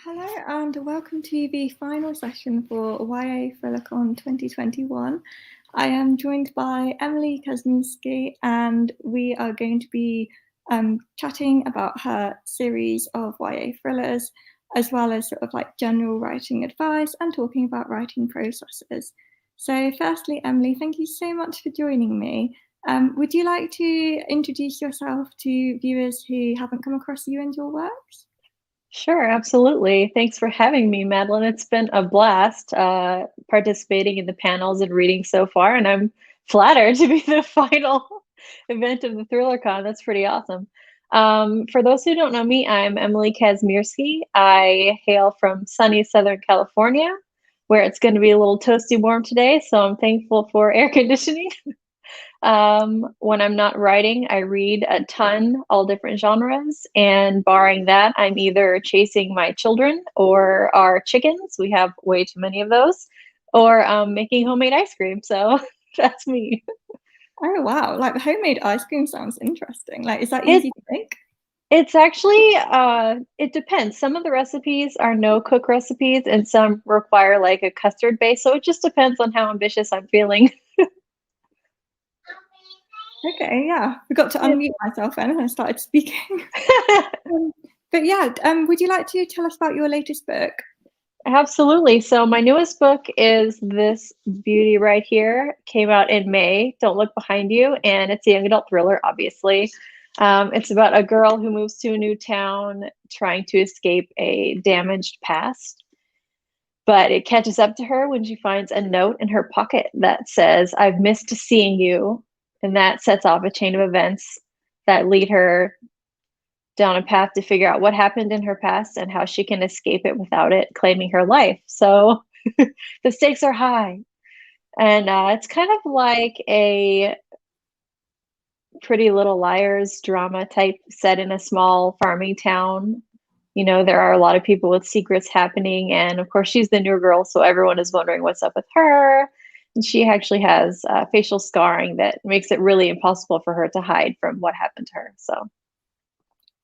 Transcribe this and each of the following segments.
Hello and welcome to the final session for YA Thrillercon 2021. I am joined by Emily Kazmierski and we are going to be chatting about her series of YA thrillers, as well as sort of like general writing advice and talking about writing processes. So firstly, Emily, thank you so much for joining me. Would you like to introduce yourself to viewers who haven't come across you and your works? Sure, absolutely. Thanks for having me, Madeline. It's been a blast participating in the panels and reading so far, and I'm flattered to be the final event of the ThrillerCon. That's pretty awesome. For those who don't know me, I'm Emily Kazmierski. I hail from sunny Southern California, where it's going to be a little toasty warm today, so I'm thankful for air conditioning. When I'm not writing, I read a ton, all different genres. And barring that, I'm either chasing my children or our chickens. We have way too many of those, or making homemade ice cream. So that's me. Oh wow, like the homemade ice cream sounds interesting. Like, is that It easy to make? it's actually it depends. Some of the recipes are no cook recipes, and some require like a custard base. So it just depends on how ambitious I'm feeling. Okay, yeah. Forgot to unmute myself then and I started speaking. Um, but yeah, would you like to tell us about your latest book? Absolutely. So my newest book is this beauty right here. Came out in May. Don't look behind you, and it's a young adult thriller, obviously. It's about a girl who moves to a new town trying to escape a damaged past. But it catches up to her when she finds a note in her pocket that says, "I've missed seeing you." And that sets off a chain of events that lead her down a path to figure out what happened in her past and how she can escape it without it claiming her life. So the stakes are high. And it's kind of like a Pretty Little Liars drama type set in a small farming town. You know, there are a lot of people with secrets happening. And of course, she's the new girl. So everyone is wondering what's up with her. And she actually has facial scarring that makes it really impossible for her to hide from what happened to her. So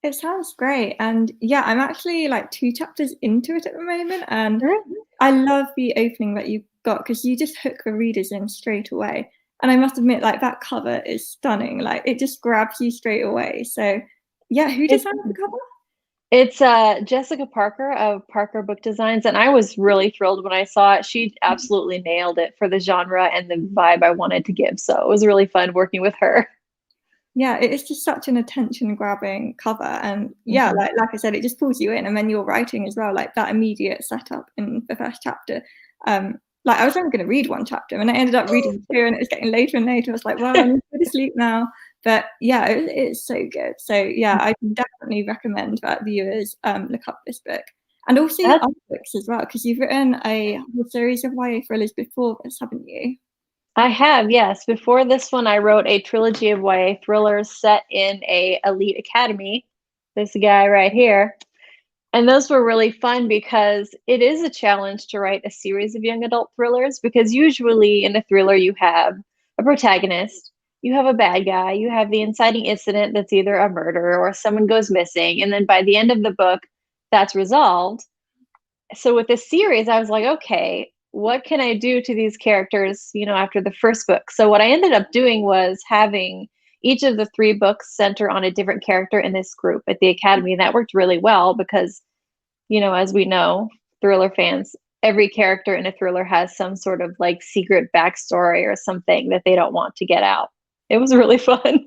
It sounds great. And yeah, I'm actually like 2 chapters into it at the moment. And I love the opening that you've got because you just hook the readers in straight away. And I must admit, like that cover is stunning. Like it just grabs you straight away. So yeah, who it's designed the cover? It's Jessica Parker of Parker Book Designs, and I was really thrilled when I saw it. She absolutely nailed it for the genre and the vibe I wanted to give. So it was really fun working with her. Yeah, it's just such an attention-grabbing cover, and yeah, Mhm. like I said, it just pulls you in, and then your writing as well, like that immediate setup in the first chapter. Like I was only going to read 1 chapter, and I ended up reading two, and it was getting later and later. I was like, well, I need to go to sleep now. But yeah, it's so good. So yeah, I definitely recommend that viewers look up this book, and also your That's other books as well, because you've written a whole series of YA thrillers before this, haven't you? I have, yes. Before this one, I wrote a trilogy of YA thrillers set in a elite academy. This guy right here. And those were really fun because it is a challenge to write a series of young adult thrillers because usually in a thriller you have a protagonist, you have a bad guy, you have the inciting incident that's either a murder or someone goes missing, and then by the end of the book, that's resolved. So with this series, I was like, okay, what can I do to these characters, after the first book? So what I ended up doing was having each of the three books center on a different character in this group at the academy. And that worked really well because, as we know, thriller fans, every character in a thriller has some sort of like secret backstory or something that they don't want to get out. It was really fun.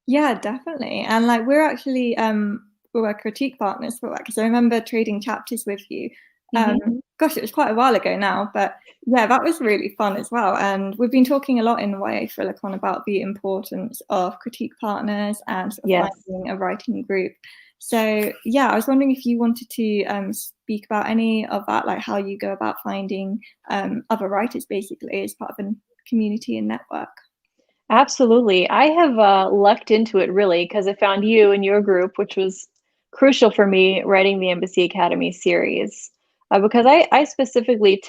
Yeah, definitely. And like we're actually we were critique partners for that because I remember trading chapters with you. Um, Mhm. Gosh, it was quite a while ago now, but yeah, that was really fun as well. And we've been talking a lot in YA Thrillercon about the importance of critique partners and sort of Yes. finding a writing group. So yeah, I was wondering if you wanted to speak about any of that, like how you go about finding other writers basically as part of a community and network. Absolutely. I have lucked into it really because I found you and your group, which was crucial for me writing the Embassy Academy series. Because I specifically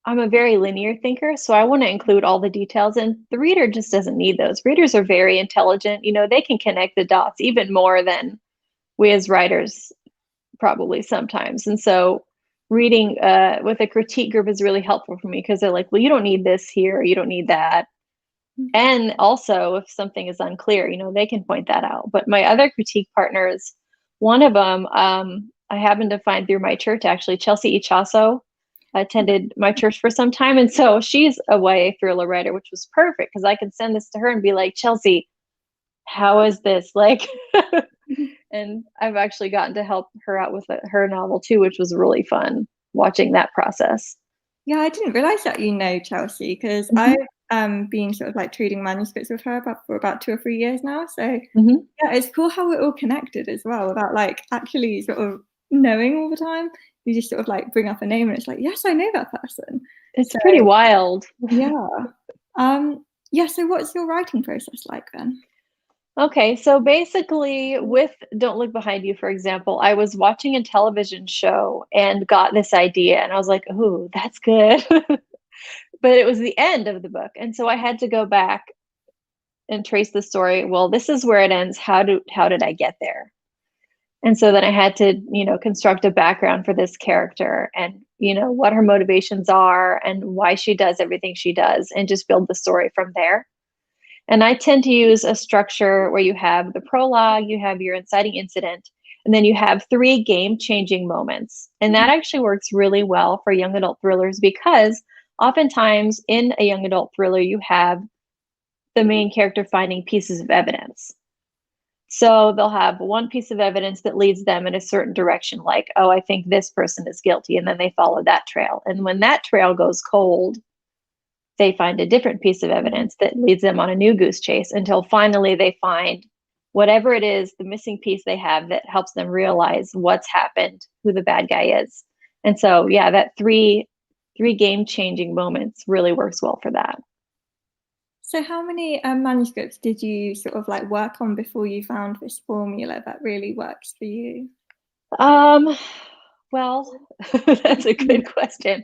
I'm a very linear thinker, so I want to include all the details, and the reader just doesn't need those. Readers are very intelligent. They can connect the dots even more than we as writers probably sometimes. And so reading with a critique group is really helpful for me because they're like, well, you don't need this here, you don't need that. And also, if something is unclear, they can point that out. But my other critique partners, one of them, I happened to find through my church, actually, Chelsea Ichaso attended my church for some time. And so she's a YA thriller writer, which was perfect because I could send this to her and be like, Chelsea, how is this? Like, and I've actually gotten to help her out with her novel too, which was really fun watching that process. Yeah, I didn't realize that Chelsea, because Mhm. I've been sort of like trading manuscripts with her for about 2 or 3 years now. So Mhm. yeah, it's cool how we're all connected as well without like actually sort of knowing all the time. You just sort of like bring up a name and it's like, yes, I know that person. It's So pretty wild. yeah. Yeah, so what's your writing process like then? Okay, so basically, with Don't Look Behind You, for example, I was watching a television show and got this idea, and I was like, "Ooh, that's good." But it was the end of the book, and so I had to go back and trace the story. Well, this is where it ends. How did I get there? And so then I had to, construct a background for this character and, what her motivations are and why she does everything she does and just build the story from there. And I tend to use a structure where you have the prologue, you have your inciting incident, and then you have three game changing moments. And that actually works really well for young adult thrillers because oftentimes in a young adult thriller, you have the main character finding pieces of evidence. So they'll have one piece of evidence that leads them in a certain direction, like, oh, I think this person is guilty. And then they follow that trail. And when that trail goes cold, they find a different piece of evidence that leads them on a new goose chase until finally they find whatever it is, the missing piece they have that helps them realize what's happened, who the bad guy is. And so, yeah, that three game changing moments really works well for that. So how many manuscripts did you sort of like work on before you found this formula that really works for you? Um, well, that's a good question.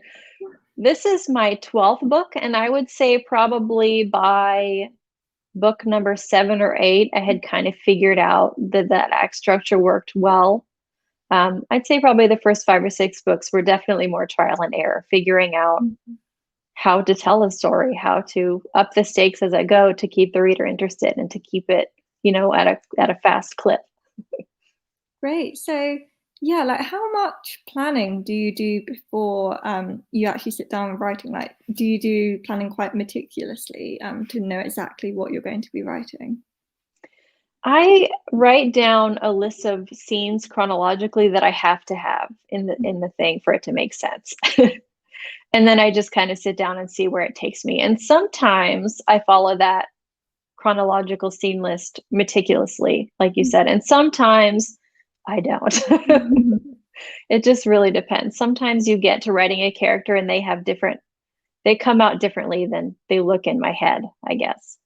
This is my 12th book, and I would say probably by book number 7 or 8, I had kind of figured out that act structure worked well. I'd say probably the first 5 or 6 books were definitely more trial and error, figuring out how to tell a story, how to up the stakes as I go to keep the reader interested and to keep it, at a fast clip. Great. So yeah, like how much planning do you do before you actually sit down writing? Like, do you do planning quite meticulously to know exactly what you're going to be writing? I write down a list of scenes chronologically that I have to have in the thing for it to make sense. And then I just kind of sit down and see where it takes me. And sometimes I follow that chronological scene list meticulously, like you said, and sometimes I don't. It just really depends. Sometimes you get to writing a character and they come out differently than they look in my head, I guess.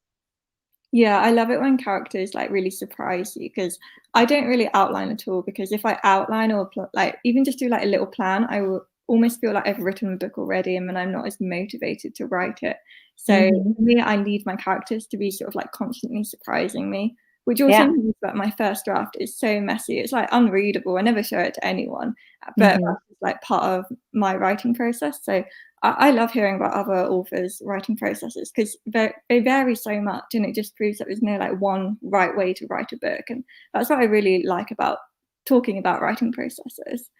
Yeah, I love it when characters like really surprise you because I don't really outline at all because if I outline or like even just do like a little plan, I will almost feel like I've written a book already and then I'm not as motivated to write it. So Hmm. for me, I need my characters to be sort of like constantly surprising me, which also Yeah. means that my first draft is so messy. It's like unreadable. I never show it to anyone, but Hmm. that's like part of my writing process. So I love hearing about other authors' writing processes because they vary so much, and it just proves that there's no like one right way to write a book, and that's what I really like about talking about writing processes.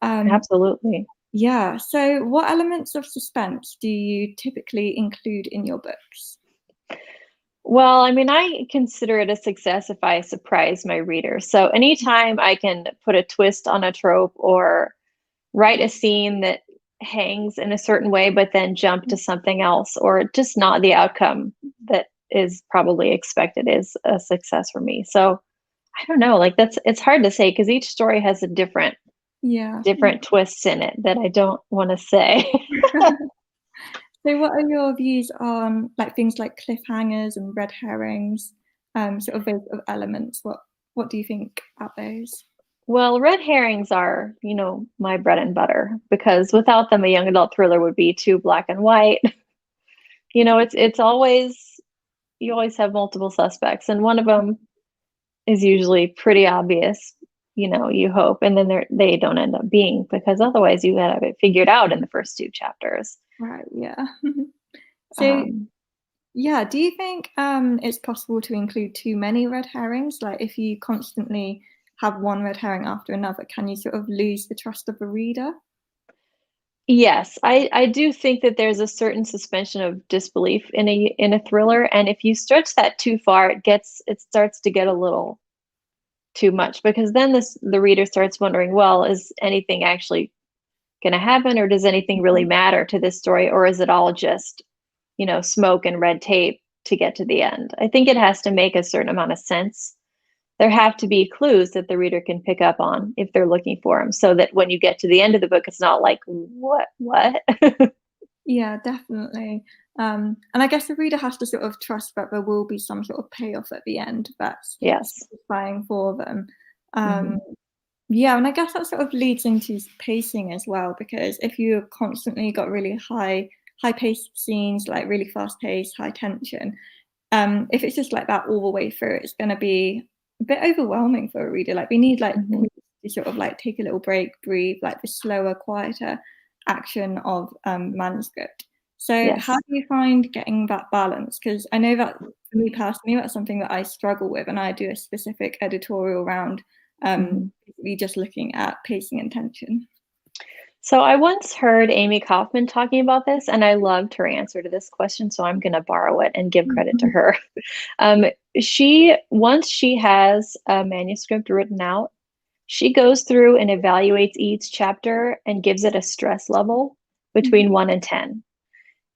Um, Absolutely. yeah. So, what elements of suspense do you typically include in your books? Well, I mean, I consider it a success if I surprise my reader. So anytime I can put a twist on a trope or write a scene that hangs in a certain way, but then jump to something else, or just not the outcome that is probably expected, is a success for me. So I don't know, like it's hard to say because each story has a Yeah. different twists in it that I don't want to say. So, what are your views on like things like cliffhangers and red herrings, sort of those sort of elements? What do you think about those? Well, red herrings are, my bread and butter because without them, a young adult thriller would be too black and white. It's always you always have multiple suspects, and one of them is usually pretty obvious. you hope, and then they don't end up being, because otherwise you have it figured out in the first two chapters. Right, yeah. So, Um, yeah, do you think it's possible to include too many red herrings? Like if you constantly have one red herring after another, can you sort of lose the trust of the reader? yes, I do think that there's a certain suspension of disbelief in a thriller, and if you stretch that too far, it starts to get a little too much, because then the reader starts wondering, well, is anything actually going to happen, or does anything really matter to this story, or is it all just smoke and red tape to get to the end? I think it has to make a certain amount of sense. There have to be clues that the reader can pick up on if they're looking for them, so that when you get to the end of the book, it's not like, what? Yeah, definitely. And I guess the reader has to sort of trust that there will be some sort of payoff at the end that's Yes. satisfying for them. Hmm. Um, yeah, and I guess that sort of leads into pacing as well, because if you constantly got really high paced scenes, like really fast paced, high tension, if it's just like that all the way through, it's going to be a bit overwhelming for a reader. Like we need like Hmm. to sort of like take a little break, breathe, like the slower, quieter action of manuscript. So how Yes. do you find getting that balance? Because I know that for me personally, that's something that I struggle with, and I do a specific editorial around Hmm. basically just looking at pacing and tension. So I once heard Amy Kaufman talking about this, and I loved her answer to this question. So I'm going to borrow it and give credit to Mhm. her. Um, once she has a manuscript written out, she goes through and evaluates each chapter and gives it a stress level Mhm. between 1 and 10.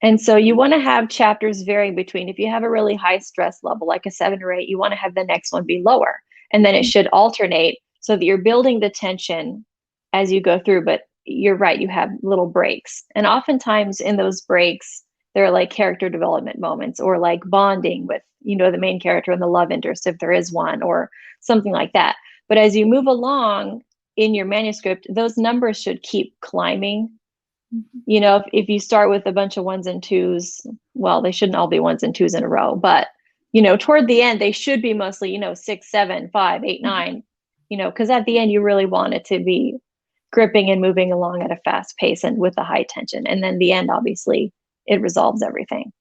And so you want to have chapters varying between, if you have a really high stress level, like a 7 or 8, you want to have the next one be lower. And then it should alternate so that you're building the tension as you go through. But you're right, you have little breaks. And oftentimes in those breaks, there are like character development moments, or like bonding with, the main character and the love interest, if there is one, or something like that. But as you move along in your manuscript, those numbers should keep climbing. Mhm. If you start with a bunch of ones and twos, well, they shouldn't all be ones and twos in a row, but toward the end, they should be mostly, 6, 7, 5, 8, Mhm. 9, because at the end, you really want it to be gripping and moving along at a fast pace and with a high tension. And then the end, obviously, it resolves everything.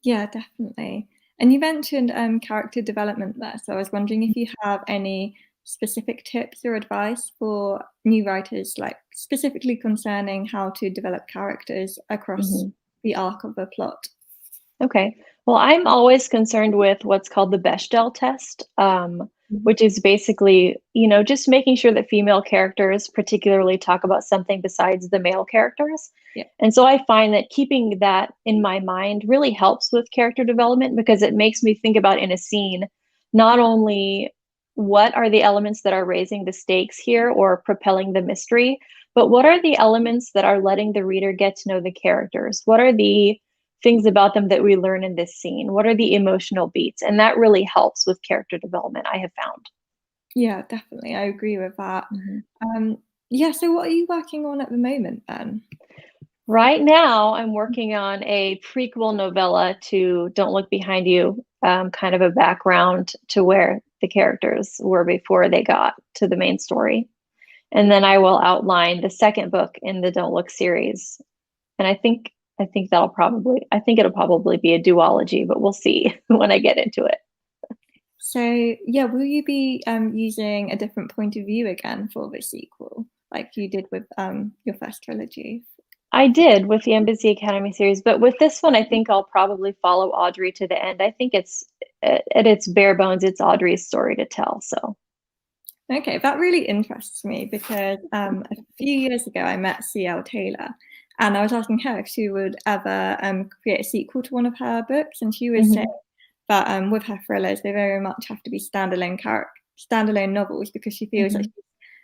Yeah, definitely. And you mentioned character development there. So I was wondering if you have any specific tips or advice for new writers, like specifically concerning how to develop characters across Mhm. the arc of a plot. Okay. Well, I'm always concerned with what's called the Bechdel test, Mhm. which is basically, just making sure that female characters particularly talk about something besides the male characters. Yeah. And so I find that keeping that in my mind really helps with character development, because it makes me think about in a scene, not only what are the elements that are raising the stakes here or propelling the mystery, but what are the elements that are letting the reader get to know the characters? What are the things about them that we learn in this scene? What are the emotional beats? And that really helps with character development, I have found. Yeah, definitely. I agree with that. Mhm. Um, yeah, so what are you working on at the moment then? Right now, I'm working on a prequel novella to Don't Look Behind You, kind of a background to where the characters were before they got to the main story. And then I will outline the second book in the Don't Look series. And I think it'll probably be a duology, but we'll see when I get into it. So yeah, will you be using a different point of view again for the sequel, like you did with your first trilogy? I did with the Embassy Academy series, but with this one, I think I'll probably follow Audrey to the end. I think it's at its bare bones, it's Audrey's story to tell. So, Okay, that really interests me because a few years ago I met CL Taylor and I was asking her if she would ever create a sequel to one of her books, and she was saying mhm, that with her thrillers they very much have to be standalone novels because she feels like mhm, she's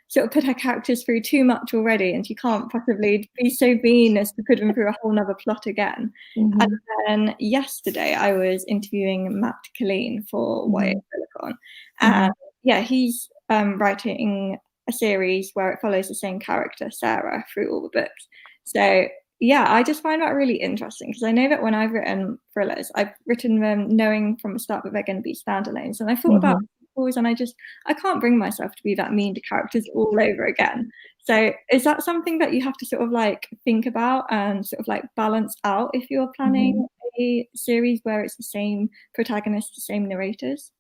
sort of put her characters through too much already and she can't possibly be so mean as to put them through a whole nother plot again. And mhm, then yesterday I was interviewing Matt Killeen for YA mhm, Silicon, and mhm, yeah, he's writing a series where it follows the same character, Sarah, through all the books. So yeah, I just find that really interesting because I know that when I've written thrillers, I've written them knowing from the start that they're going to be standalones. And I thought about mhm. sequels, and I can't bring myself to be that mean to characters all over again. So is that something that you have to sort of like think about and sort of like balance out if you're Mhm. planning a series where it's the same protagonist, the same narrators?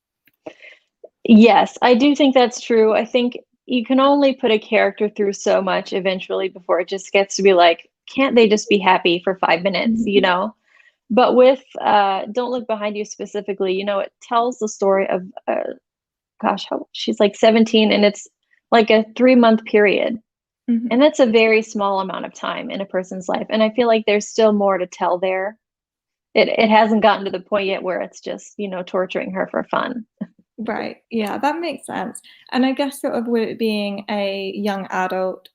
Yes, I do think that's true. I think you can only put a character through so much eventually before it just gets to be like, can't they just be happy for 5 minutes, you Mhm. know? But with Don't Look Behind You specifically, it tells the story of, gosh, she's like 17 and it's like a 3-month period. And Mhm. that's a very small amount of time in a person's life. And I feel like there's still more to tell there. It hasn't gotten to the point yet where it's just, torturing her for fun. Right. Yeah, that makes sense. And I guess sort of with it being a young adult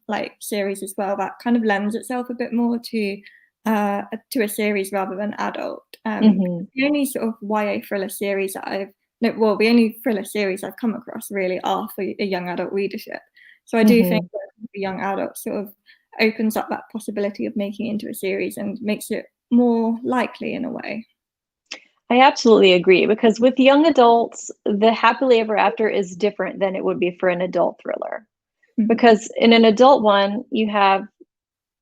like series as well, that kind of lends itself a bit more to a series rather than adult. Hmm. The only sort of YA thriller series that I've no, well, the only thriller series I've come across really are for a young adult readership. So I do think Hmm. that the young adult sort of opens up that possibility of making it into a series and makes it more likely in a way. I absolutely agree because with young adults, the happily ever after is different than it would be for an adult thriller. Mhm. Because in an adult one, you have,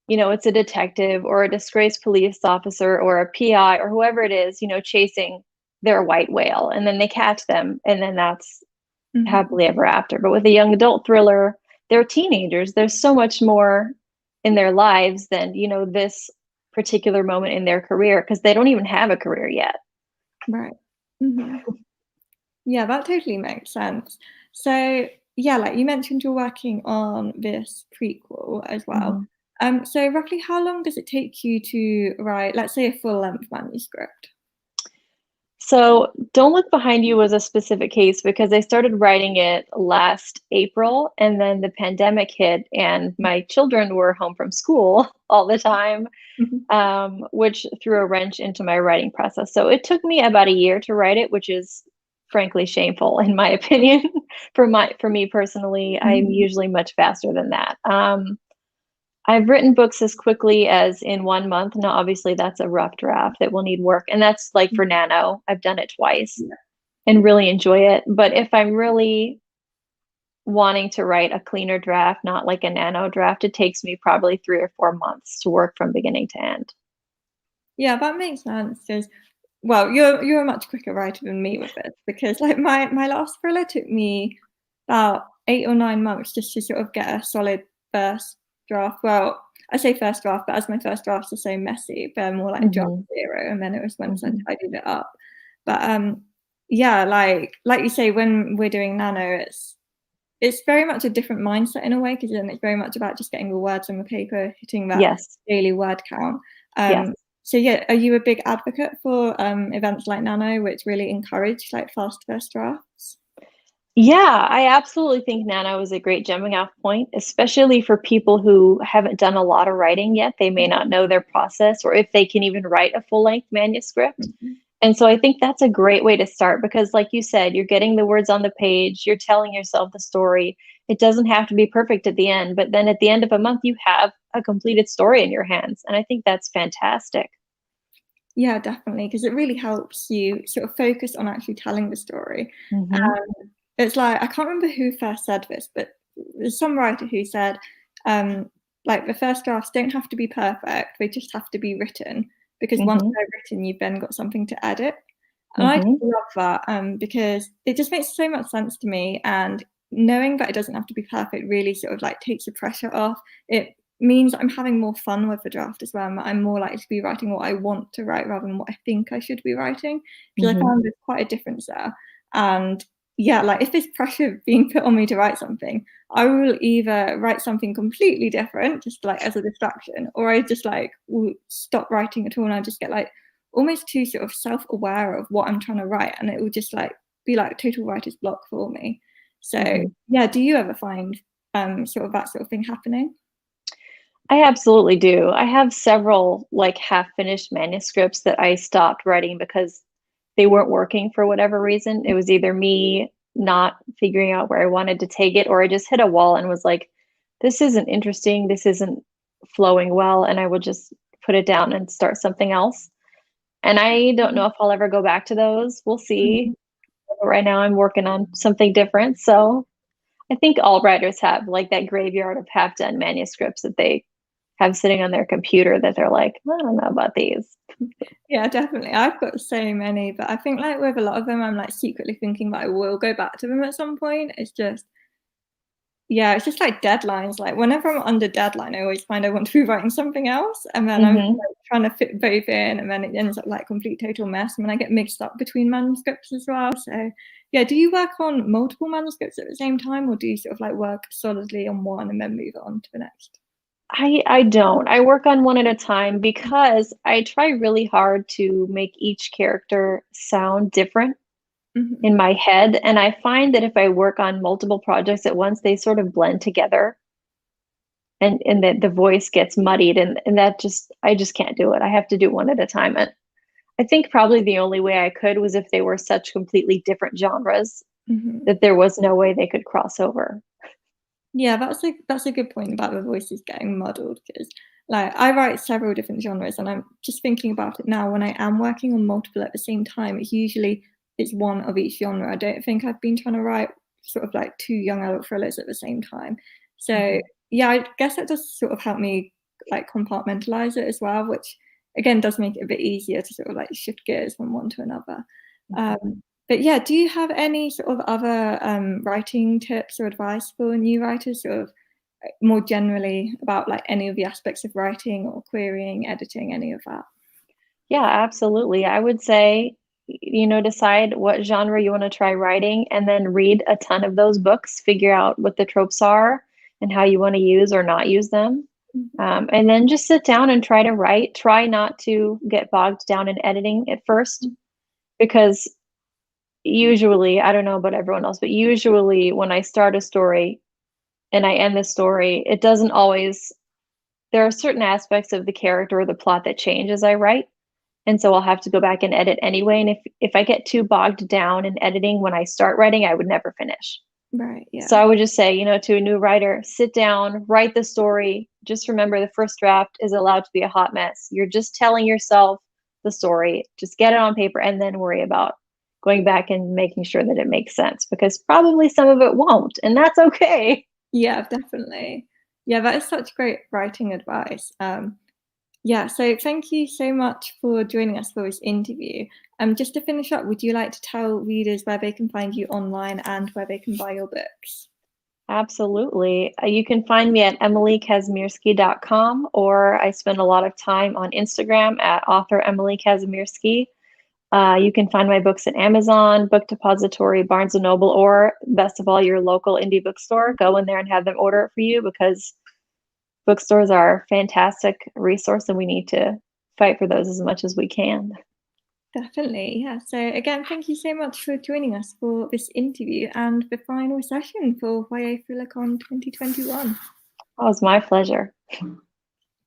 it's a detective or a disgraced police officer or a PI or whoever it is, chasing their white whale and then they catch them and then that's Mhm. happily ever after. But with a young adult thriller, they're teenagers. There's so much more in their lives than, this particular moment in their career because they don't even have a career yet. Right. Mhm. Yeah, that totally makes sense. So, yeah, like you mentioned, you're working on this prequel as well. Mhm. So roughly how long does it take you to write, let's say, a full-length manuscript? So, Don't Look Behind You was a specific case because I started writing it last April and then the pandemic hit and my children were home from school all the time, Mhm. which threw a wrench into my writing process. So it took me about a year to write it, which is frankly shameful in my opinion. For me personally, I'm Mhm. usually much faster than that. I've written books as quickly as in 1 month. Now, obviously, that's a rough draft that will need work, and that's like for Nano. I've done it twice Yeah. and really enjoy it. But if I'm really wanting to write a cleaner draft, not like a Nano draft, it takes me probably 3 or 4 months to work from beginning to end. Yeah, that makes sense 'cause well, you're a much quicker writer than me with this because like my last thriller took me about 8 or 9 months just to sort of get a solid first draft. Well, I say first draft, but as my first drafts are so messy, they're more like draft Mhm. 0, and then it was once I Mhm. tidied it up. But yeah, like you say, when we're doing Nano, it's very much a different mindset in a way because then it's very much about just getting the words on the paper, hitting that Yes. daily word count. Yes. So yeah, are you a big advocate for events like Nano, which really encourage like fast first drafts? Yeah, I absolutely think Nano is a great jumping off point, especially for people who haven't done a lot of writing yet. They may not know their process or if they can even write a full length manuscript. Mhm. And so I think that's a great way to start because, like you said, you're getting the words on the page, you're telling yourself the story. It doesn't have to be perfect at the end, but then at the end of a month, you have a completed story in your hands. And I think that's fantastic. Yeah, definitely, because it really helps you sort of focus on actually telling the story. Hmm. It's like I can't remember who first said this, but there's some writer who said, um, like the first drafts don't have to be perfect; they just have to be written. Because once Hmm. they're written, you've then got something to edit. And I just Hmm. love that because it just makes so much sense to me. And knowing that it doesn't have to be perfect really sort of like takes the pressure off. It means I'm having more fun with the draft as well. I'm more likely to be writing what I want to write rather than what I think I should be writing because I Hmm. found there's quite a difference there. And yeah, like if there's pressure being put on me to write something, I will either write something completely different, just like as a distraction, or I just like will stop writing at all and I just get like almost too sort of self-aware of what I'm trying to write and it will just like be like total writer's block for me. So Hmm. yeah, do you ever find sort of that sort of thing happening? I absolutely do. I have several like half finished manuscripts that I stopped writing because they weren't working for whatever reason. It was either me not figuring out where I wanted to take it, or I just hit a wall and was like, this isn't interesting. This isn't flowing well. And I would just put it down and start something else. And I don't know if I'll ever go back to those. We'll see. but right now I'm working on something different. So I think all writers have like that graveyard of half done manuscripts that they have sitting on their computer that they're like, I don't know about these. Yeah, definitely. I've got so many, but I think like with a lot of them, I'm like secretly thinking that I will go back to them at some point. It's just, yeah, it's just like deadlines. Like whenever I'm under deadline, I always find I want to be writing something else, and then I'm Hmm. like trying to fit both in, and then it ends up like complete total mess. And then I get mixed up between manuscripts as well. So yeah, do you work on multiple manuscripts at the same time, or do you sort of like work solidly on one and then move on to the next? I don't. I work on one at a time because I try really hard to make each character sound different Hmm. in my head. And I find that if I work on multiple projects at once, they sort of blend together and the voice gets muddied and that just I just can't do it. I have to do one at a time. And I think probably the only way I could was if they were such completely different genres Hmm. that there was no way they could cross over. Yeah, that's a good point about the voices getting muddled because like I write several different genres and I'm just thinking about it now when I am working on multiple at the same time, it's one of each genre. I don't think I've been trying to write sort of like two young adult thrillers at the same time. So Mhm. yeah, I guess that does sort of help me like compartmentalize it as well, which again does make it a bit easier to sort of like shift gears from one to another. Mhm. Um, but yeah, do you have any sort of other writing tips or advice for new writers, sort of more generally about like any of the aspects of writing or querying, editing, any of that? Yeah, absolutely. I would say, decide what genre you want to try writing and then read a ton of those books, figure out what the tropes are and how you want to use or not use them. Mhm. And then just sit down and try to write. Try not to get bogged down in editing at first, because usually, I don't know about everyone else, but usually when I start a story and I end the story, it doesn't always, there are certain aspects of the character or the plot that change as I write. And so I'll have to go back and edit anyway. And if I get too bogged down in editing when I start writing, I would never finish. Right, So yeah. I would just say, to a new writer, sit down, write the story. Just remember the first draft is allowed to be a hot mess. You're just telling yourself the story. Just get it on paper and then worry about going back and making sure that it makes sense because probably some of it won't, and that's okay. Yeah, definitely. Yeah, that is such great writing advice. Yeah, so thank you so much for joining us for this interview. Just to finish up, would you like to tell readers where they can find you online and where they can buy your books? Absolutely. You can find me at emilykazmierski.com, or I spend a lot of time on Instagram at author Emily Kazmierski. You can find my books at Amazon, Book Depository, Barnes& and Noble, or best of all, your local indie bookstore. Go in there and have them order it for you because bookstores are a fantastic resource and we need to fight for those as much as we can. Definitely, yeah. So again, thank you so much for joining us for this interview and the final session for YA ThrillerCon 2021. Oh, it was my pleasure.